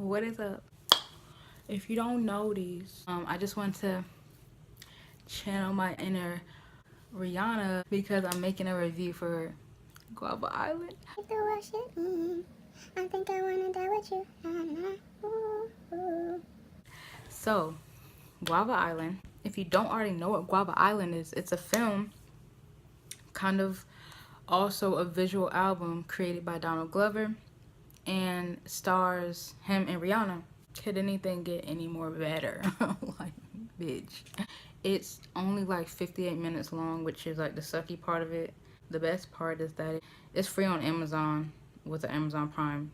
What is up? If you don't know these, I just want to channel my inner Rihanna because I'm making a review for Guava Island. I think I wanna die with you. So, Guava Island. If you don't already know what Guava Island is, it's a film, kind of also a visual album created by Donald Glover and stars him and Rihanna. Could anything get any more better? Like, bitch. It's only like 58 minutes long, which is like the sucky part of it. The best part is that it's free on Amazon with the Amazon Prime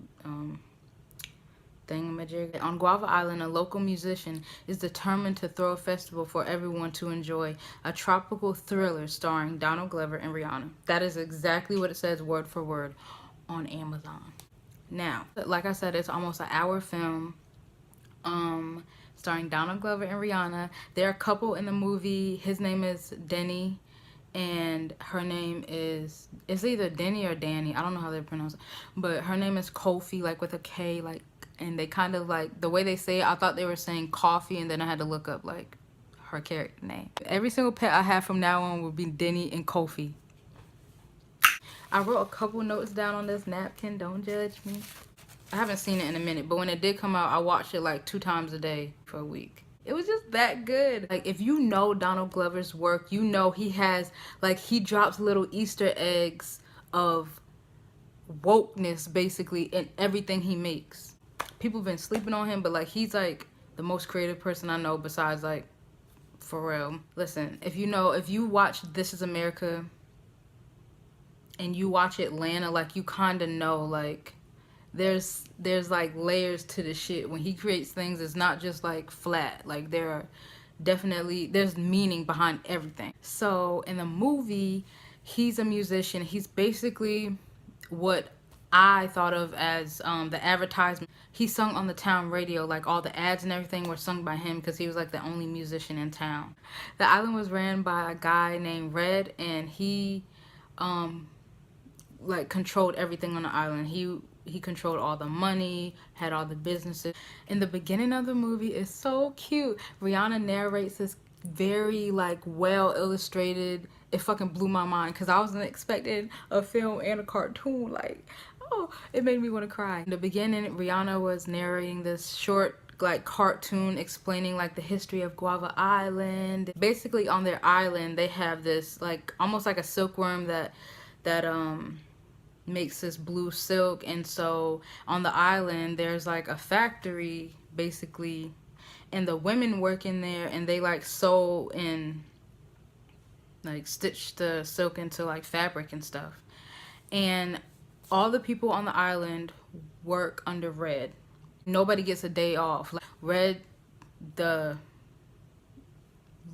thingamajig. On Guava Island, a local musician is determined to throw a festival for everyone to enjoy, a tropical thriller starring Donald Glover and Rihanna. That is exactly what it says word for word on Amazon. Now, like I said, it's almost an hour film, starring Donald Glover and Rihanna. They're a couple in the movie. His name is Denny, and her name is, it's either Denny or Danny, I don't know how they pronounce it, but her name is Kofi, like with a K, like, and they kind of like, the way they say it, I thought they were saying coffee, and then I had to look up like her character name. Every single pet I have from now on will be Denny and Kofi. I wrote a couple notes down on this napkin, don't judge me. I haven't seen it in a minute, but when it did come out, I watched it like 2 times a day for a week. It was just that good. Like, if you know Donald Glover's work, you know he has, like, he drops little Easter eggs of wokeness, basically, in everything he makes. People have been sleeping on him, but, like, he's, like, the most creative person I know besides, like, Pharrell. Listen, if you watch This Is America and you watch Atlanta, like, you kind of know, like, there's like layers to the shit. When he creates things, it's not just like flat. Like, there's meaning behind everything. So in the movie, he's a musician. He's basically what I thought of as the advertisement. He sung on the town radio, like all the ads and everything were sung by him because he was like the only musician in town. The island was ran by a guy named Red, and he like controlled everything on the island. He controlled all the money, had all the businesses. In the beginning of the movie, it's so cute. Rihanna narrates this very like well illustrated. It fucking blew my mind because I wasn't expecting a film and a cartoon. Like, oh, it made me want to cry. In the beginning, Rihanna was narrating this short like cartoon explaining like the history of Guava Island. Basically on their island, they have this like almost like a silkworm that makes this blue silk, and so on the island there's like a factory basically, and the women work in there, and they like sew and like stitch the silk into like fabric and stuff, and all the people on the island work under Red. Nobody gets a day off. Like, Red, the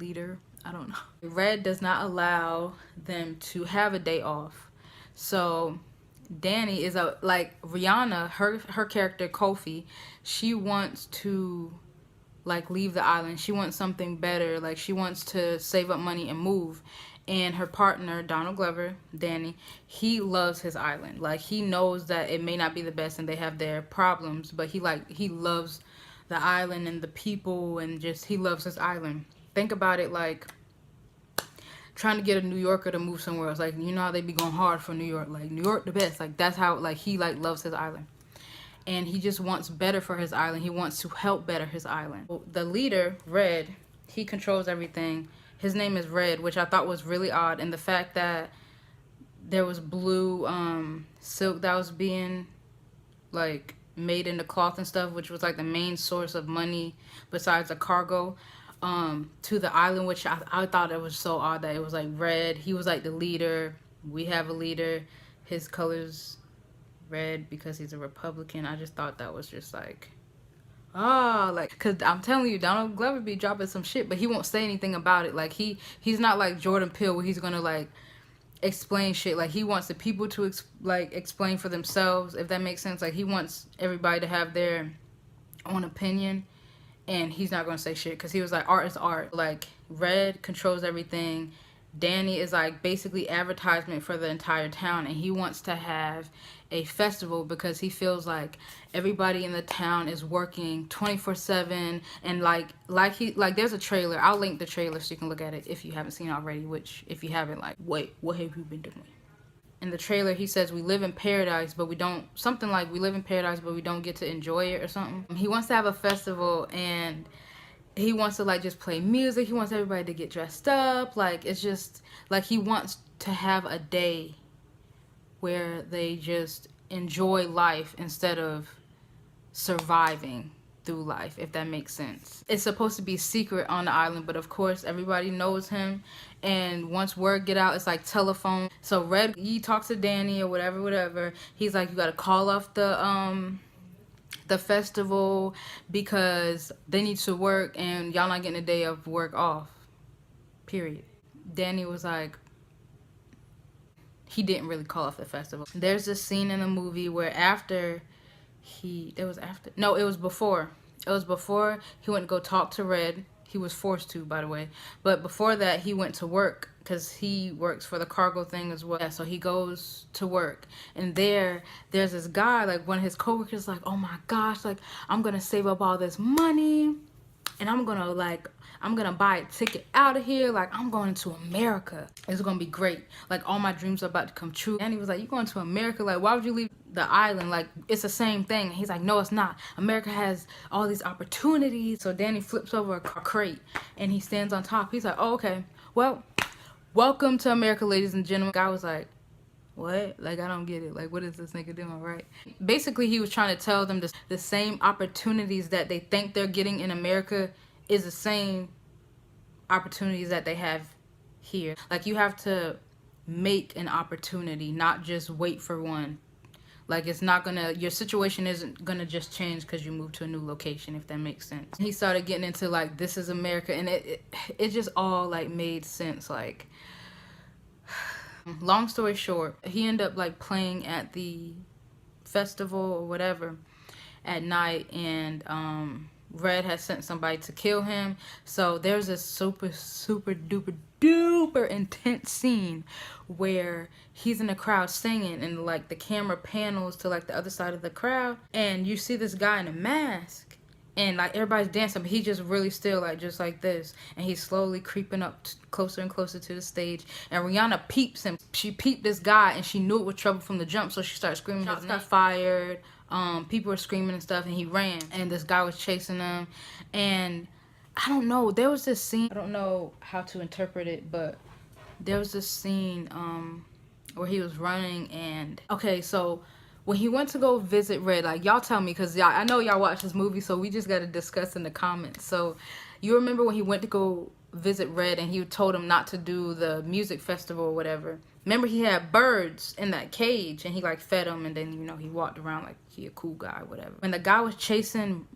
leader, I don't know, Red does not allow them to have a day off. So Danny is like Rihanna, her character Kofi, she wants to like leave the island. She wants something better. Like, she wants to save up money and move. And her partner, Donald Glover, Danny, he loves his island. Like, he knows that it may not be the best and they have their problems, but he loves the island and the people, and just he loves his island. Think about it like trying to get a New Yorker to move somewhere else. Like, you know how they be going hard for New York, like New York the best. Like, that's how like he like loves his island, and he just wants better for his island. He wants to help better his island. The leader, Red, he controls everything. His name is Red, which I thought was really odd, and the fact that there was blue silk that was being like made into cloth and stuff, which was like the main source of money besides the cargo to the island, which I thought it was so odd that it was like Red. He was like the leader. We have a leader. His color's red because he's a Republican. I just thought that was just like, like, because I'm telling you, Donald Glover be dropping some shit, but he won't say anything about it. Like, he's not like Jordan Peele where he's gonna like explain shit. Like, he wants the people to explain for themselves, if that makes sense. Like, he wants everybody to have their own opinion, and he's not gonna say shit because he was like, art is art. Like, Red controls everything, Danny is like basically advertisement for the entire town, and he wants to have a festival because he feels like everybody in the town is working 24/7, and like there's a trailer. I'll link the trailer so you can look at it if you haven't seen it already, which if you haven't, like, wait, what have you been doing? In the trailer he says we live in paradise but we don't, something like we live in paradise but we don't get to enjoy it or something. He wants to have a festival, and he wants to like just play music. He wants everybody to get dressed up. Like, it's just like he wants to have a day where they just enjoy life instead of surviving through life, if that makes sense. It's supposed to be secret on the island, but of course everybody knows him, and once word get out, it's like telephone. So Red, he talks to Danny or whatever. He's like, you gotta call off the festival because they need to work and y'all not getting a day of work off, period. Danny was like, he didn't really call off the festival. There's this scene in the movie where it was before he went to go talk to Red. He was forced to, by the way, but before that he went to work because he works for the cargo thing as well. Yeah, so he goes to work, and there's this guy, like one of his coworkers, like, oh my gosh, like, I'm gonna save up all this money and I'm gonna buy a ticket out of here. Like, I'm going to America. It's gonna be great. Like, all my dreams are about to come true. And he was like, you going to America? Like, why would you leave the island? Like, it's the same thing. And he's like, no, it's not. America has all these opportunities. So Danny flips over a crate and he stands on top. He's like, oh, okay. Well, welcome to America, ladies and gentlemen. Guy was like, what? Like, I don't get it. Like, what is this nigga doing, right? Basically, he was trying to tell them the same opportunities that they think they're getting in America is the same opportunities that they have here. Like, you have to make an opportunity, not just wait for one. Like, it's not gonna, your situation isn't gonna just change because you move to a new location, if that makes sense. He started getting into like, this is America, and it just all like made sense. Like, long story short, he ended up like playing at the festival or whatever at night, and Red has sent somebody to kill him. So there's this super duper intense scene where he's in the crowd singing, and like the camera panels to like the other side of the crowd, and you see this guy in a mask, and like everybody's dancing, but he just really still, like, just like this, and he's slowly creeping up closer and closer to the stage. And Rihanna peeps him. She peeped this guy, and she knew it was trouble from the jump, so she started screaming. Shots got fired. People were screaming and stuff, and he ran, and this guy was chasing them. And I don't know, there was this scene, I don't know how to interpret it, but there was this scene where he was running, and okay, so when he went to go visit Red, like, y'all tell me, because I know y'all watch this movie, so we just got to discuss in the comments. So you remember when he went to go visit Red and he told him not to do the music festival or whatever? Remember, he had birds in that cage, and he like fed them, and then, you know, he walked around like he a cool guy, whatever. When the guy was chasing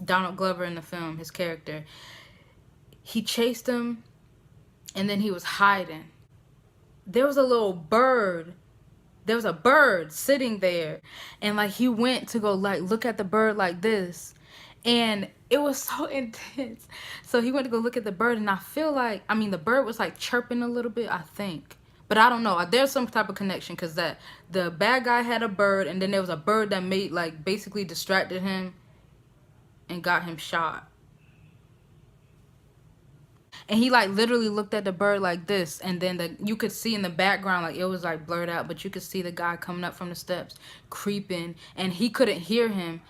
Donald Glover in the film, his character, he chased him, and then he was hiding. There was a little bird. There was a bird sitting there, and like he went to go like look at the bird like this, and it was so intense. So he went to go look at the bird, and I feel like, I mean, the bird was like chirping a little bit, I think, but I don't know. There's some type of connection, because that the bad guy had a bird, and then there was a bird that made like basically distracted him and got him shot. And he like literally looked at the bird like this, and then you could see in the background, like it was like blurred out, but you could see the guy coming up from the steps, creeping, and he couldn't hear him,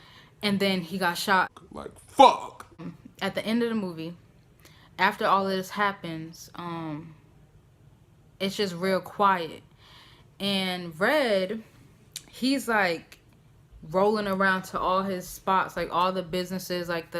and then he got shot. Like, fuck! At the end of the movie, after all of this happens, it's just real quiet, and Red, he's like rolling around to all his spots, like all the businesses, like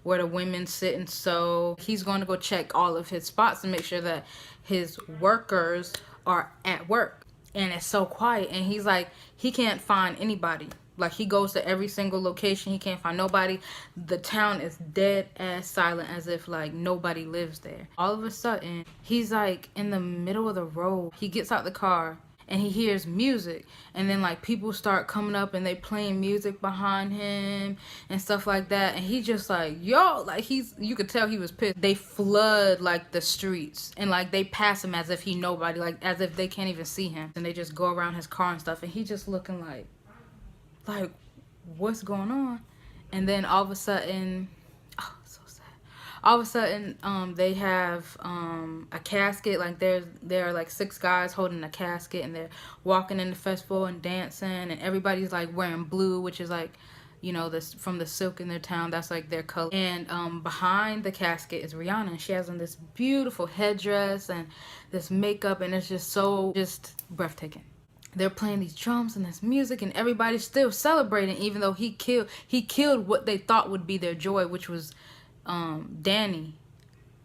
where the women sit and sew. He's going to go check all of his spots to make sure that his workers are at work. And it's so quiet, and he's like, he can't find anybody. Like, he goes to every single location, he can't find nobody. The town is dead ass silent, as if like nobody lives there. All of a sudden, he's like in the middle of the road. He gets out the car, and he hears music, and then like people start coming up and they playing music behind him and stuff like that, and he just like, yo, like you could tell he was pissed. They flood like the streets, and like they pass him as if he nobody, like as if they can't even see him, and they just go around his car and stuff, and he just looking like what's going on. And then all of a sudden, oh, so sad, all of a sudden they have a casket, like there are like 6 guys holding a casket, and they're walking in the festival and dancing, and everybody's like wearing blue, which is like, you know, this from the silk in their town, that's like their color. And behind the casket is Rihanna, and she has on this beautiful headdress and this makeup, and it's just so breathtaking. They're playing these drums and this music, and everybody's still celebrating, even though he killed what they thought would be their joy, which was Danny.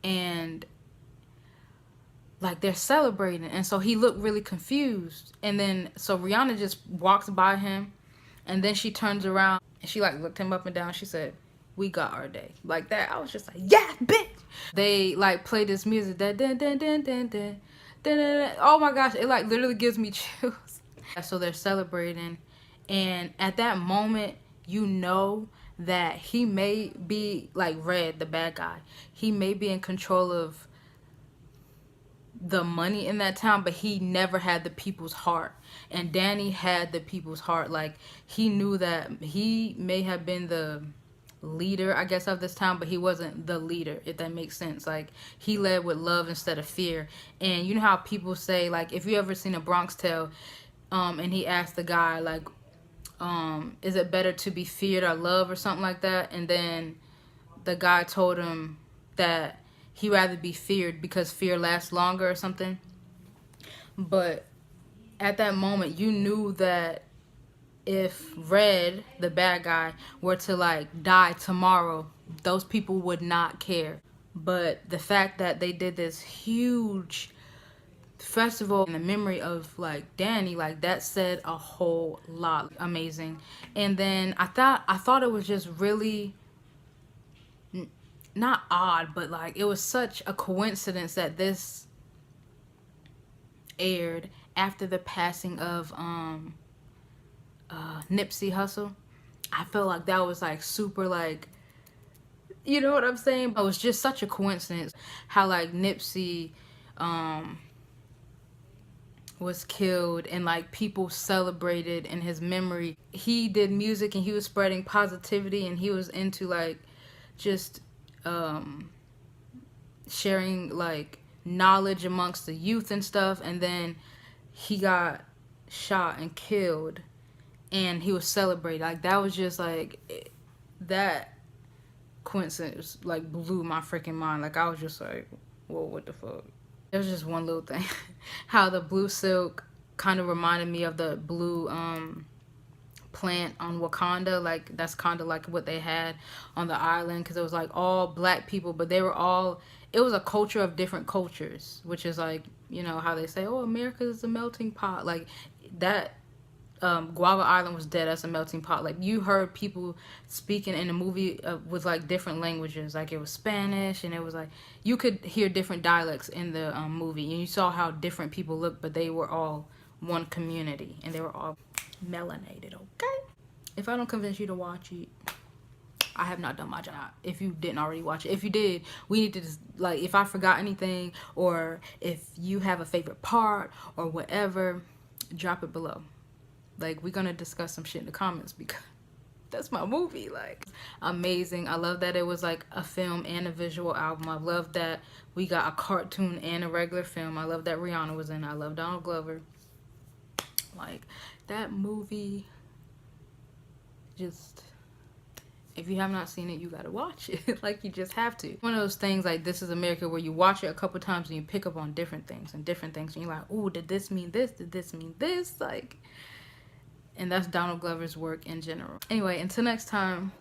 And like they're celebrating, and so he looked really confused. And then so Rihanna just walks by him, and then she turns around and she like looked him up and down. She said, "We got our day." Like that. I was just like, yeah, bitch. They like play this music, that dun dun dun dun dun. Oh my gosh, it like literally gives me chills. So they're celebrating, and at that moment you know that he may be like Red, the bad guy, he may be in control of the money in that town, but he never had the people's heart. And Danny had the people's heart. Like he knew that he may have been the leader, I guess, of this town, but he wasn't the leader, if that makes sense. Like he led with love instead of fear. And you know how people say, like, if you ever seen a Bronx Tale, and he asked the guy like, is it better to be feared or loved or something like that, and then the guy told him that he'd rather be feared because fear lasts longer or something. But at that moment you knew that if Red, the bad guy, were to like die tomorrow, those people would not care. But the fact that they did this huge festival in the memory of like Danny, like that said a whole lot. Amazing. And then I thought it was just really not odd, but like it was such a coincidence that this aired after the passing of Nipsey Hussle. I felt like that was like super, like, you know what I'm saying? It was just such a coincidence how like Nipsey was killed, and like people celebrated in his memory. He did music and he was spreading positivity, and he was into like just sharing like knowledge amongst the youth and stuff. And then he got shot and killed, and he was celebrated. Like that was just like, that coincidence like blew my freaking mind. Like I was just like, whoa, what the fuck. There's just one little thing, how the blue silk kind of reminded me of the blue plant on Wakanda. Like that's kind of like what they had on the island, because it was like all black people, but they were all, it was a culture of different cultures, which is like, you know how they say, oh, America is a melting pot. Like that Guava Island was dead as a melting pot. Like you heard people speaking in the movie with like different languages. Like it was Spanish, and it was like you could hear different dialects in the movie, and you saw how different people looked, but they were all one community, and they were all melanated. Okay, if I don't convince you to watch it, I have not done my job. If you didn't already watch it, if you did, we need to just, like, if I forgot anything, or if you have a favorite part or whatever, drop it below. Like, we're gonna discuss some shit in the comments, because that's my movie. Like, amazing. I love that it was like a film and a visual album. I love that we got a cartoon and a regular film. I love that Rihanna was in it. I love Donald Glover. Like, that movie, just, if you have not seen it, you gotta watch it. Like, you just have to. One of those things like This Is America, where you watch it a couple times and you pick up on different things, and you're like, ooh, did this mean this? Did this mean this? Like, and that's Donald Glover's work in general. Anyway, until next time.